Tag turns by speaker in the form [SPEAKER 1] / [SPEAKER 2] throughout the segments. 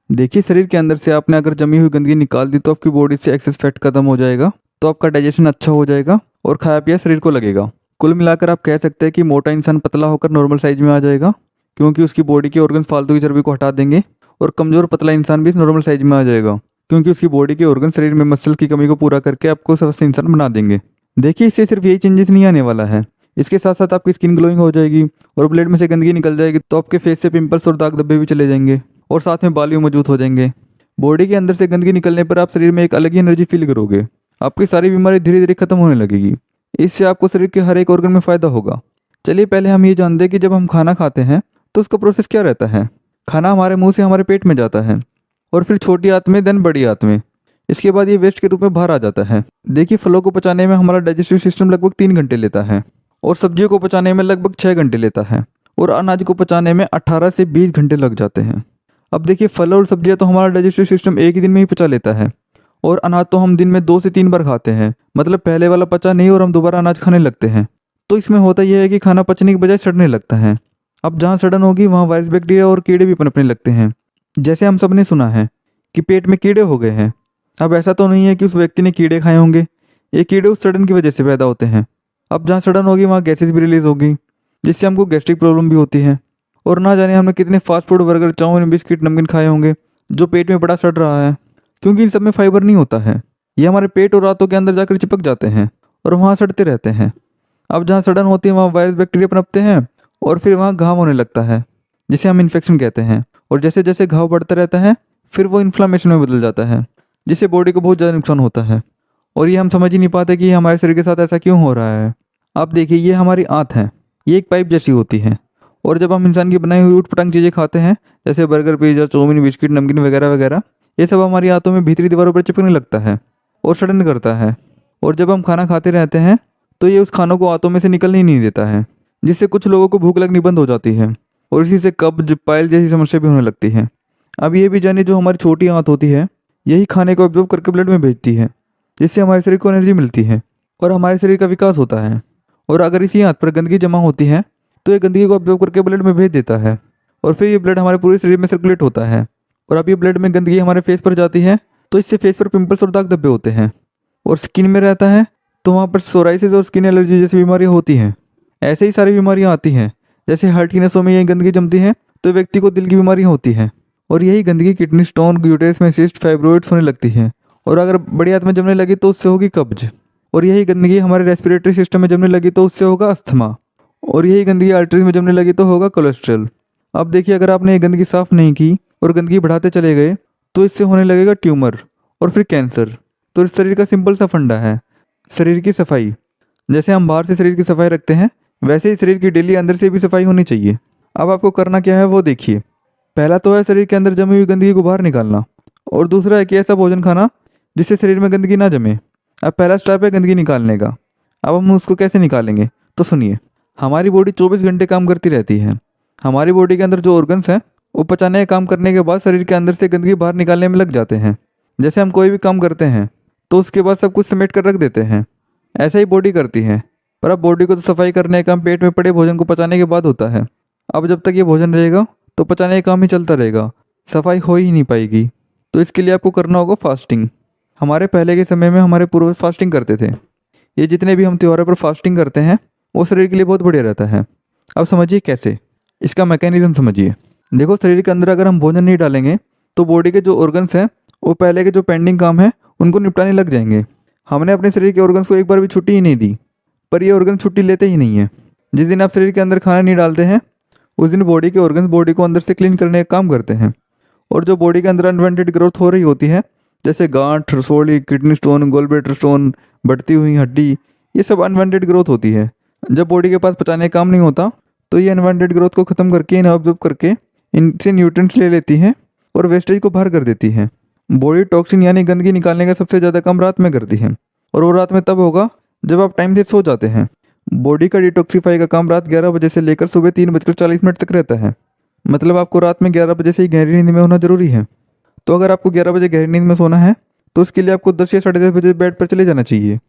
[SPEAKER 1] देखिए, शरीर के अंदर से आपने अगर जमी हुई गंदगी निकाल दी तो आपकी बॉडी से एक्सेस फैट खत्म हो जाएगा, तो आपका डाइजेशन अच्छा हो जाएगा और खाया पिया शरीर को लगेगा। कुल मिलाकर आप कह सकते हैं कि मोटा इंसान पतला होकर नॉर्मल साइज में आ जाएगा, क्योंकि उसकी बॉडी के ऑर्गन फालतू की चर्बी को हटा देंगे। और कमजोर पतला इंसान भी नॉर्मल साइज में आ जाएगा, क्योंकि उसकी बॉडी के ऑर्गन शरीर में मसल की कमी को पूरा करके आपको स्वस्थ इंसान बना देंगे। देखिए, इससे सिर्फ यही चेंजेस नहीं आने वाला है, इसके साथ साथ आपकी स्किन ग्लोइंग हो जाएगी और ब्लड में से गंदगी निकल जाएगी, तो आपके फेस से पिंपल्स और दाग धब्बे भी चले जाएंगे और साथ में बाल भी मौजूद हो जाएंगे। बॉडी के अंदर से गंदगी निकलने पर आप शरीर में एक अलग ही एनर्जी फील करोगे। आपकी सारी बीमारी धीरे धीरे खत्म होने लगेगी। इससे आपको शरीर के हर एक ऑर्गन में फायदा होगा। चलिए पहले हम ये जानते हैं कि जब हम खाना खाते हैं तो उसका प्रोसेस क्या रहता है। खाना हमारे मुंह से हमारे पेट में जाता है और फिर छोटी आंत में, देन बड़ी आंत में। इसके बाद ये वेस्ट के रूप में बाहर आ जाता है। देखिए, फलों को पचाने में हमारा डाइजेस्टिव सिस्टम लगभग 3 घंटे लेता है और सब्जियों को पचाने में लगभग 6 घंटे लेता है और अनाज को पचाने में 18 से 20 घंटे लग जाते हैं। अब देखिए, फल और सब्जियां तो हमारा डाइजेस्टिव सिस्टम एक ही दिन में ही पचा लेता है और अनाज तो हम दिन में 2 से 3 बार खाते हैं। मतलब पहले वाला पचा नहीं और हम दोबारा अनाज खाने लगते हैं। तो इसमें होता यह है कि खाना पचने की बजाय सड़ने लगता है। अब जहाँ सड़न होगी वहाँ वायरस, बैक्टीरिया और कीड़े भी पनपने लगते हैं। जैसे हम सब ने सुना है कि पेट में कीड़े हो गए हैं। अब ऐसा तो नहीं है कि उस व्यक्ति ने कीड़े खाए होंगे, ये कीड़े उस सड़न की वजह से पैदा होते हैं। अब जहाँ सड़न होगी वहाँ गैसेस भी रिलीज होगी, जिससे हमको गैस्ट्रिक प्रॉब्लम भी होती है। और ना जाने हमने कितने fast food, burger, chow mein, biscuit, नमकीन खाए होंगे जो पेट में बड़ा सड़ रहा है, क्योंकि इन सब में फाइबर नहीं होता है। ये हमारे पेट और रातों के अंदर जाकर चिपक जाते हैं और वहाँ सड़ते रहते हैं। अब जहाँ सड़न होती है वहाँ वायरस, बैक्टीरिया पनपते हैं और फिर वहाँ घाव होने लगता है, जिसे हम इन्फेक्शन कहते हैं। और जैसे जैसे घाव बढ़ता रहता है फिर वो इन्फ्लामेशन में बदल जाता है, जिससे बॉडी को बहुत ज़्यादा नुकसान होता है। और ये हम समझ ही नहीं पाते कि हमारे शरीर के साथ ऐसा क्यों हो रहा है। आप देखिए, ये हमारी आंत है, ये एक पाइप जैसी होती है। और जब हम इंसान की बनाई हुई ऊटपटांग चीज़ें खाते हैं, जैसे बर्गर, पिज्जा, चाउमीन, बिस्किट, नमकीन वगैरह वगैरह, ये सब हमारी आंतों में भीतरी दीवारों पर चिपकने लगता है और सड़न करता है। और जब हम खाना खाते रहते हैं तो ये उस खानों को आंतों में से निकलने ही नहीं देता है, जिससे कुछ लोगों को भूख लगनी बंद हो जाती है और इसी से कब्ज, पाइल जैसी समस्या भी होने लगती है। अब ये भी जानिए, जो हमारी छोटी आंत होती है यही खाने को ऑब्जॉर्व करके ब्लड में भेजती है, जिससे हमारे शरीर को एनर्जी मिलती है और हमारे शरीर का विकास होता है। और अगर इसी आंत पर गंदगी जमा होती है तो ये गंदगी को ऑब्जॉर्व करके ब्लड में भेज देता है और फिर ये ब्लड हमारे पूरे शरीर में सर्कुलेट होता है। और अब ये ब्लड में गंदगी हमारे फेस पर जाती है तो इससे फेस पर पिंपल्स और दाग धब्बे होते हैं। और स्किन में रहता है तो वहाँ पर सोराइसिस और स्किन एलर्जी जैसी बीमारियाँ होती हैं। ऐसे ही सारी बीमारियाँ आती हैं। जैसे हार्ट की नसों में यही गंदगी जमती है तो व्यक्ति को दिल की बीमारियाँ होती हैं। और यही गंदगी किडनी स्टोन, यूटेरस में सिस्ट, फाइब्रोइड्स होने लगती है। और अगर बड़ी आंत में जमने लगी तो उससे होगी कब्ज। और यही गंदगी हमारे रेस्पिरेटरी सिस्टम में जमने लगी तो उससे होगा अस्थमा। और यही गंदगी आर्टरीज में जमने लगी तो होगा कोलेस्ट्रॉल। अब देखिए, अगर आपने ये गंदगी साफ नहीं की और गंदगी बढ़ाते चले गए तो इससे होने लगेगा ट्यूमर और फिर कैंसर। तो इस शरीर का सिंपल सा फंडा है शरीर की सफाई। जैसे हम बाहर से शरीर की सफाई रखते हैं, वैसे ही शरीर की डेली अंदर से भी सफाई होनी चाहिए। अब आपको करना क्या है वो देखिए। पहला तो है शरीर के अंदर जमी हुई गंदगी को बाहर निकालना, और दूसरा है कि ऐसा भोजन खाना जिससे शरीर में गंदगी ना जमे। अब पहला स्टेप है गंदगी निकालने का। अब हम उसको कैसे निकालेंगे तो सुनिए। हमारी बॉडी 24 घंटे काम करती रहती है। हमारी बॉडी के अंदर जो ऑर्गन्स हैं वो पचाने का काम करने के बाद शरीर के अंदर से गंदगी बाहर निकालने में लग जाते हैं। जैसे हम कोई भी काम करते हैं तो उसके बाद सब कुछ समेट कर रख देते हैं, ऐसा ही बॉडी करती है। पर अब बॉडी को तो सफाई करने का काम पेट में पड़े भोजन को पचाने के बाद होता है। अब जब तक ये भोजन रहेगा तो पचाने का काम ही चलता रहेगा, सफाई हो ही नहीं पाएगी। तो इसके लिए आपको करना होगा फास्टिंग। हमारे पहले के समय में हमारे पूर्वज फास्टिंग करते थे। ये जितने भी हम त्योहारों पर फास्टिंग करते हैं वो शरीर के लिए बहुत बढ़िया रहता है। अब समझिए कैसे, इसका मैकेनिज्म समझिए। देखो, शरीर के अंदर अगर हम भोजन नहीं डालेंगे तो बॉडी के जो ऑर्गन्स हैं वो पहले के जो पेंडिंग काम है उनको निपटाने लग जाएंगे। हमने अपने शरीर के ऑर्गन्स को एक बार भी छुट्टी ही नहीं दी, पर ये ऑर्गन छुट्टी लेते ही नहीं है। जिस दिन आप शरीर के अंदर खाना नहीं डालते हैं उस दिन बॉडी के ऑर्गन्स बॉडी को अंदर से क्लीन करने का काम करते हैं। और जो बॉडी के अंदर अनवांटेड ग्रोथ हो रही होती है, जैसे गांठ, रसोली, किडनी स्टोन, गोलब्लैडर स्टोन, बढ़ती हुई हड्डी, ये सब अनवांटेड ग्रोथ होती है। जब बॉडी के पास पचाने का काम नहीं होता तो ये अनवांटेड ग्रोथ को ख़त्म करके, इन्हें ऑब्जॉर्व करके इनसे न्यूट्रिएंट्स ले लेती है और वेस्टेज को बाहर कर देती है। बॉडी टॉक्सिन यानी गंदगी निकालने का सबसे ज़्यादा काम रात में करती है, और वो रात में तब होगा जब आप टाइम से सो जाते हैं। बॉडी का डिटॉक्सीफाई का काम रात 11 बजे से लेकर सुबह 3:40 तक रहता है। मतलब आपको रात में 11 बजे से ही गहरी नींद में होना जरूरी है। तो अगर आपको 11 बजे गहरी नींद में सोना है तो उसके लिए आपको 10 या 10:30 बजे बेड पर चले जाना चाहिए।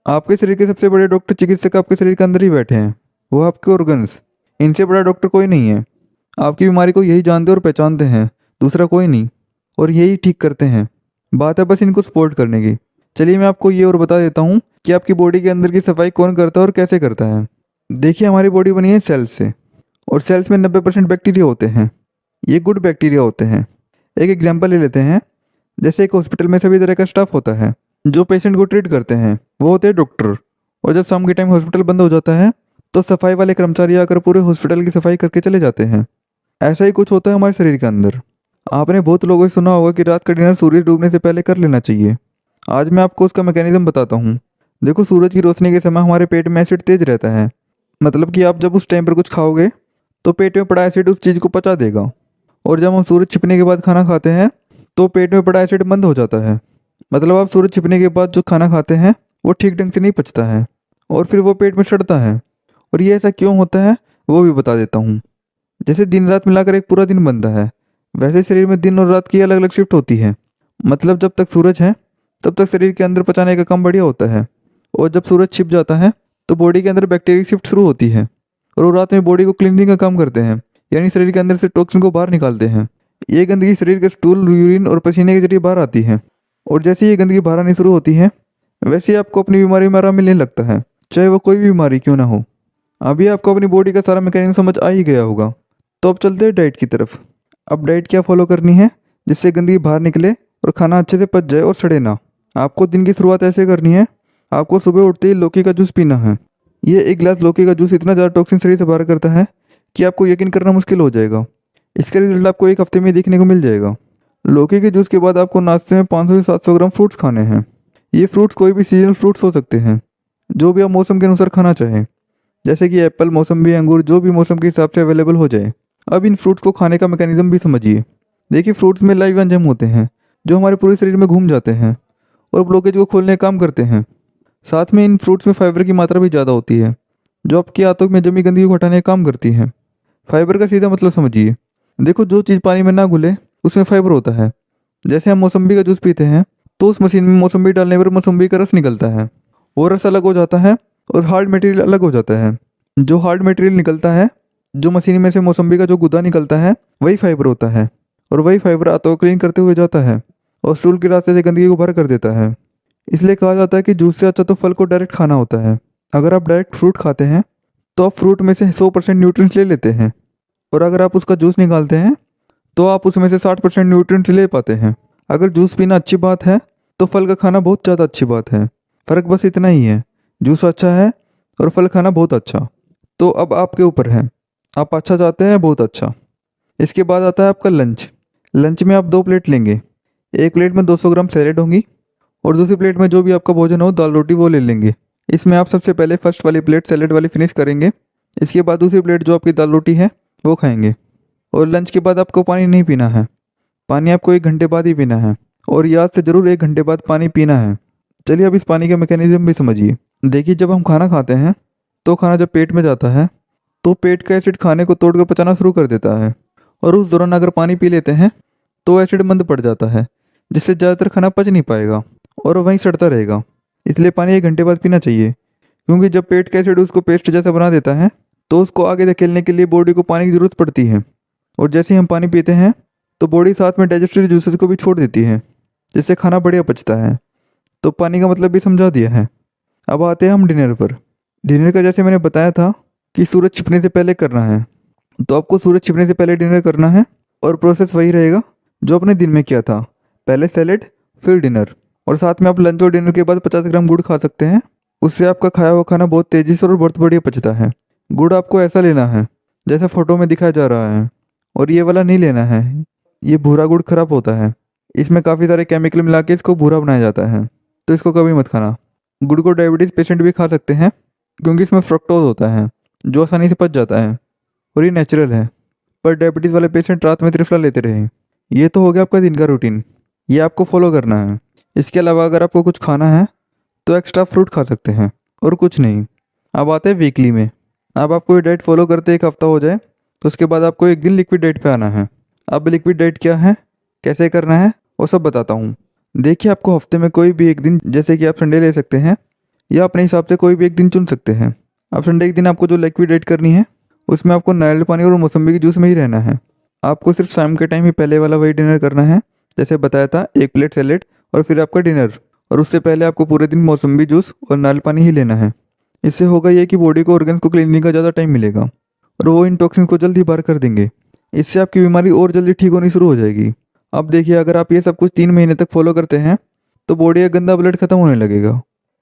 [SPEAKER 1] आपके शरीर के सबसे बड़े डॉक्टर, चिकित्सक आपके शरीर के अंदर ही बैठे हैं, वो आपके ऑर्गन्स। इनसे बड़ा डॉक्टर कोई नहीं है। आपकी बीमारी को यही जानते और पहचानते हैं, दूसरा कोई नहीं। और यही ठीक करते हैं। बात है बस इनको सपोर्ट करने की। चलिए मैं आपको ये और बता देता हूँ कि आपकी बॉडी के अंदर की सफाई कौन करता है और कैसे करता है। देखिए हमारी बॉडी बनी है सेल्स से, और सेल्स में 90% बैक्टीरिया होते हैं। ये गुड बैक्टीरिया होते हैं। एक एग्जांपल ले लेते हैं। जैसे एक हॉस्पिटल में सभी तरह का स्टाफ होता है। जो पेशेंट को ट्रीट करते हैं वो होते हैं डॉक्टर। और जब शाम के टाइम हॉस्पिटल बंद हो जाता है तो सफाई वाले कर्मचारी आकर पूरे हॉस्पिटल की सफाई करके चले जाते हैं। ऐसा ही कुछ होता है हमारे शरीर के अंदर। आपने बहुत लोगों से सुना होगा कि रात का डिनर सूरज डूबने से पहले कर लेना चाहिए। आज मैं आपको उसका मैकेनिज्म बताता हूँ। देखो, सूरज की रोशनी के समय हमारे पेट में एसिड तेज रहता है। मतलब कि आप जब उस टाइम पर कुछ खाओगे तो पेट में पड़ा एसिड उस चीज़ को पचा देगा। और जब हम सूरज छिपने के बाद खाना खाते हैं तो पेट में पड़ा एसिड बंद हो जाता है। मतलब आप सूरज छिपने के बाद जो खाना खाते हैं वो ठीक ढंग से नहीं पचता है और फिर वो पेट में सड़ता है। और ये ऐसा क्यों होता है वो भी बता देता हूँ। जैसे दिन रात मिलाकर एक पूरा दिन बनता है, वैसे शरीर में दिन और रात की अलग अलग शिफ्ट होती है। मतलब जब तक सूरज है तब तक शरीर के अंदर पचाने का काम बढ़िया होता है, और जब सूरज छिप जाता है तो बॉडी के अंदर बैक्टीरिया शिफ्ट शुरू होती है और वो रात में बॉडी को क्लीनिंग का काम करते हैं, यानी शरीर के अंदर से टॉक्सिन को बाहर निकालते हैं। ये गंदगी शरीर के स्टूल, यूरिन और पसीने के जरिए बाहर आती है। और जैसे ये गंदगी बाहर आनी शुरू होती है वैसे ही आपको अपनी बीमारी में आराम मिलने लगता है, चाहे वो कोई भी बीमारी क्यों ना हो। अभी आपको अपनी बॉडी का सारा मैकेनिज्म समझ आ ही गया होगा। तो अब चलते हैं डाइट की तरफ। अब डाइट क्या फॉलो करनी है जिससे गंदगी बाहर निकले और खाना अच्छे से पच जाए और सड़े ना। आपको दिन की शुरुआत ऐसे करनी है। आपको सुबह उठते ही लौकी का जूस पीना है। ये एक गिलास लौकी का जूस इतना ज़्यादा टॉक्सिन शरीर से बाहर करता है कि आपको यकीन करना मुश्किल हो जाएगा। इसका रिजल्ट आपको एक हफ्ते में देखने को मिल जाएगा। लौकी के जूस के बाद आपको नाश्ते में 500 से 700 ग्राम फ्रूट्स खाने हैं। ये फ्रूट्स कोई भी सीजनल फ्रूट्स हो सकते हैं, जो भी आप मौसम के अनुसार खाना चाहें, जैसे कि एप्पल, मौसम्बी, अंगूर, जो भी मौसम के हिसाब से अवेलेबल हो जाए। अब इन फ्रूट्स को खाने का मैकेनिज्म भी समझिए। देखिए, फ्रूट्स में लाइव एंजाइम होते हैं जो हमारे पूरे शरीर में घूम जाते हैं और ब्लॉकेज को खोलने का काम करते हैं। साथ में इन फ्रूट्स में फाइबर की मात्रा भी ज़्यादा होती है जो आपके आंतों में जमी गंदगी को हटाने का काम करती है। फाइबर का सीधा मतलब समझिए। देखो, जो चीज़ पानी में ना घुले उसमें फाइबर होता है। जैसे हम मौसम्बी का जूस पीते हैं तो उस मशीन में मौसम्बी डालने पर मौसम्बी का रस निकलता है। वो रस अलग हो जाता है और हार्ड मटेरियल अलग हो जाता है। जो हार्ड मटेरियल निकलता है, जो मशीन में से मौसम्बी का जो गुदा निकलता है, वही फाइबर होता है। और वही फाइबर आंतों को क्लीन करते हुए जाता है और स्टूल के रास्ते से गंदगी को बाहर कर देता है। इसलिए कहा जाता है कि जूस से अच्छा तो फल को डायरेक्ट खाना होता है। अगर आप डायरेक्ट फ्रूट खाते हैं तो आप फ्रूट में से 100% न्यूट्रिएंट्स ले लेते हैं, और अगर आप उसका जूस निकालते हैं तो आप उसमें से 60% न्यूट्रिएंट्स ले पाते हैं। अगर जूस पीना अच्छी बात है तो फल का खाना बहुत ज़्यादा अच्छी बात है। फ़र्क बस इतना ही है, जूस अच्छा है और फल खाना बहुत अच्छा। तो अब आपके ऊपर है, आप अच्छा चाहते हैं बहुत अच्छा। इसके बाद आता है आपका लंच। लंच में आप 2 प्लेट लेंगे। एक प्लेट में 200 ग्राम सैलेड होंगी और दूसरी प्लेट में जो भी आपका भोजन हो, दाल रोटी, वो ले लेंगे। इसमें आप सबसे पहले फर्स्ट वाली प्लेट सैलेड वाली फिनिश करेंगे। इसके बाद दूसरी प्लेट जो आपकी दाल रोटी है वो खाएंगे। और लंच के बाद आपको पानी नहीं पीना है। पानी आपको 1 घंटे बाद ही पीना है, और याद से ज़रूर 1 घंटे बाद पानी पीना है। चलिए अब इस पानी का मैकेनिज्म भी समझिए। देखिए, जब हम खाना खाते हैं तो खाना जब पेट में जाता है तो पेट का एसिड खाने को तोड़कर पचाना शुरू कर देता है, और उस दौरान अगर पानी पी लेते हैं तो एसिड मंद पड़ जाता है, जिससे ज़्यादातर खाना पच नहीं पाएगा और वहीं सड़ता रहेगा। इसलिए पानी 1 घंटे बाद पीना चाहिए, क्योंकि जब पेट का एसिड उसको पेस्ट जैसा बना देता है तो उसको आगे धकेलने के लिए बॉडी को पानी की ज़रूरत पड़ती है। और जैसे ही हम पानी पीते हैं तो बॉडी साथ में डाइजेस्टिव जूसेस को भी छोड़ देती है, जिससे खाना बढ़िया पचता है। तो पानी का मतलब भी समझा दिया है। अब आते हैं हम डिनर पर। डिनर का जैसे मैंने बताया था कि सूरज छिपने से पहले करना है, तो आपको सूरज छिपने से पहले डिनर करना है, और प्रोसेस वही रहेगा जो आपने दिन में किया था। पहले सैलेड, फिर डिनर, और साथ में आप लंच और डिनर के बाद 50 ग्राम गुड़ खा सकते हैं। उससे आपका खाया हुआ खाना बहुत तेज़ी से और बहुत बढ़िया पचता है। गुड़ आपको ऐसा लेना है जैसा फ़ोटो में दिखाया जा रहा है, और ये वाला नहीं लेना है। ये भूरा गुड़ खराब होता है, इसमें काफ़ी सारे केमिकल मिला के इसको भूरा बनाया जाता है, तो इसको कभी मत खाना। गुड़ को डायबिटीज़ पेशेंट भी खा सकते हैं, क्योंकि इसमें फ्रक्टोज होता है जो आसानी से पच जाता है और ये नेचुरल है। पर डायबिटीज़ वाले पेशेंट रात में त्रिफला लेते रहे। ये तो हो गया आपका दिन का रूटीन, ये आपको फॉलो करना है। इसके अलावा अगर आपको कुछ खाना है तो एक्स्ट्रा फ्रूट खा सकते हैं, और कुछ नहीं। अब आते हैं वीकली में। अब आपको ये डाइट फॉलो करते 1 हफ्ता हो जाए तो उसके बाद आपको एक दिन लिक्विड डाइट पे आना है। अब लिक्विड डाइट क्या है, कैसे करना है, वो सब बताता हूँ। देखिए, आपको हफ्ते में कोई भी एक दिन, जैसे कि आप संडे ले सकते हैं या अपने हिसाब से कोई भी एक दिन चुन सकते हैं। अब संडे के दिन आपको जो लिक्विड डाइट करनी है उसमें आपको नारियल पानी और मौसम्बी के जूस में ही रहना है। आपको सिर्फ शाम के टाइम ही पहले वाला वही डिनर करना है जैसे बताया था, 1 प्लेट सैलेड और फिर आपका डिनर। और उससे पहले आपको पूरे दिन मौसम्बी जूस और नारियल पानी ही लेना है। इससे होगा ये कि बॉडी को ऑर्गन्स को क्लीनिंग का ज़्यादा टाइम मिलेगा और वो इन टॉक्सिन को जल्दी बाहर कर देंगे। इससे आपकी बीमारी और जल्दी ठीक होनी शुरू हो जाएगी। अब देखिए, अगर आप ये सब कुछ 3 महीने तक फॉलो करते हैं तो बॉडी का गंदा ब्लड खत्म होने लगेगा।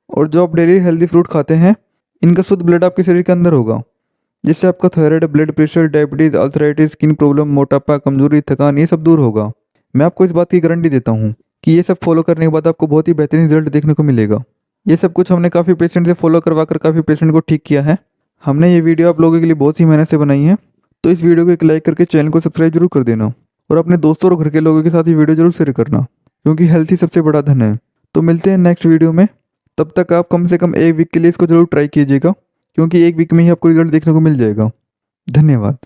[SPEAKER 1] और जो आप डेली हेल्दी फ्रूट खाते हैं, इनका शुद्ध ब्लड आपके शरीर के अंदर होगा, जिससे आपका थायराइड, ब्लड प्रेशर, डायबिटीज़, अल्सराइटिस, स्किन प्रॉब्लम, मोटापा, कमजोरी, थकान, ये सब दूर होगा। मैं आपको इस बात की गारंटी देता हूँ कि ये सब फॉलो करने के बाद आपको बहुत ही बेहतरीन रिजल्ट देखने को मिलेगा। ये सब कुछ हमने काफ़ी पेशेंट से फॉलो करवा कर काफ़ी पेशेंट को ठीक किया है। हमने ये वीडियो आप लोगों के लिए बहुत ही मेहनत से बनाई है। तो इस वीडियो को एक लाइक करके चैनल को सब्सक्राइब जरूर कर देना और अपने दोस्तों और घर के लोगों के साथ ये वीडियो जरूर शेयर करना, क्योंकि हेल्थ ही सबसे बड़ा धन है। तो मिलते हैं नेक्स्ट वीडियो में। तब तक आप कम से कम 1 वीक के लिए इसको जरूर ट्राई कीजिएगा, क्योंकि 1 वीक में ही आपको रिजल्ट देखने को मिल जाएगा। धन्यवाद।